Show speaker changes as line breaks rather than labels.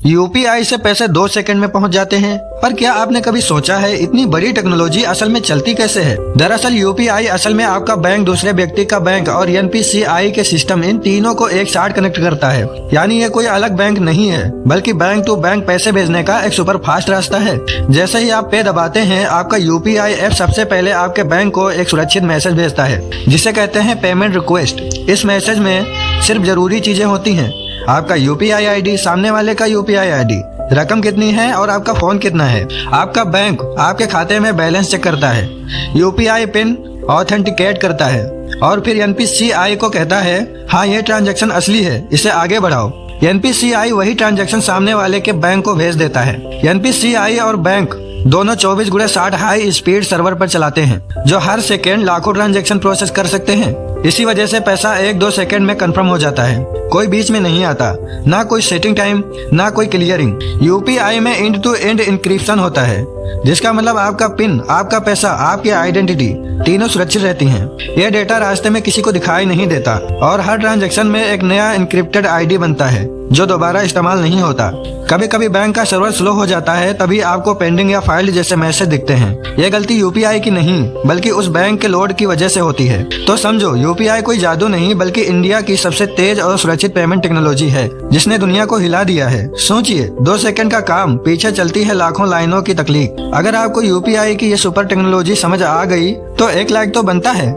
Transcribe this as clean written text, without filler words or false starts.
UPI से पैसे 2 second में पहुंच जाते हैं। पर क्या आपने कभी सोचा है इतनी बड़ी टेक्नोलॉजी असल में चलती कैसे है? दरअसल यूपीआई असल में आपका बैंक, दूसरे व्यक्ति का बैंक और एनपीसीआई के सिस्टम, इन तीनों को एक साथ कनेक्ट करता है। यानी ये कोई अलग बैंक नहीं है, बल्कि बैंक टू बैंक पैसे भेजने का एक सुपर फास्ट रास्ता है। जैसे ही आप पे दबाते हैं, आपका यूपीआई ऐप सबसे पहले आपके बैंक को एक सुरक्षित मैसेज भेजता है, जिसे कहते हैं पेमेंट रिक्वेस्ट। इस मैसेज में सिर्फ जरूरी चीजें होती हैं: आपका यूपीआई आईडी, सामने वाले का यूपीआई आईडी, रकम कितनी है और आपका फोन कितना है। आपका बैंक आपके खाते में बैलेंस चेक करता है, यूपीआई पिन ऑथेंटिकेट करता है और फिर एनपीसीआई को कहता है, हाँ ये ट्रांजैक्शन असली है, इसे आगे बढ़ाओ। एनपीसीआई वही ट्रांजैक्शन सामने वाले के बैंक को भेज देता है। एनपीसीआई और बैंक दोनों 24/60 हाई स्पीड सर्वर पर चलाते हैं, जो हर सेकेंड लाखों ट्रांजैक्शन प्रोसेस कर सकते हैं। इसी वजह से पैसा 1-2 सेकंड में कंफर्म हो जाता है, कोई बीच में नहीं आता, ना कोई सेटिंग टाइम, ना कोई क्लियरिंग। यूपीआई में एंड टू एंड इंक्रिप्शन होता है, जिसका मतलब आपका पिन, आपका पैसा, आपकी आइडेंटिटी तीनों सुरक्षित रहती हैं। यह डेटा रास्ते में किसी को दिखाई नहीं देता और हर ट्रांजैक्शन में एक नया इंक्रिप्टेड आईडी बनता है, जो दोबारा इस्तेमाल नहीं होता। कभी कभी बैंक का सर्वर स्लो हो जाता है, तभी आपको पेंडिंग या फाइल्ड जैसे मैसेज दिखते हैं। यह गलती यूपीआई की नहीं, बल्कि उस बैंक के लोड की वजह से होती है। तो समझो, यूपीआई कोई जादू नहीं, बल्कि इंडिया की सबसे तेज और सुरक्षित पेमेंट टेक्नोलॉजी है, जिसने दुनिया को हिला दिया है। सोचिए, 2 सेकंड का काम, पीछे चलती है लाखों लाइनों की तकलीफ। अगर आपको यूपीआई की ये सुपर टेक्नोलॉजी समझ आ गई तो एक लाइक तो बनता है।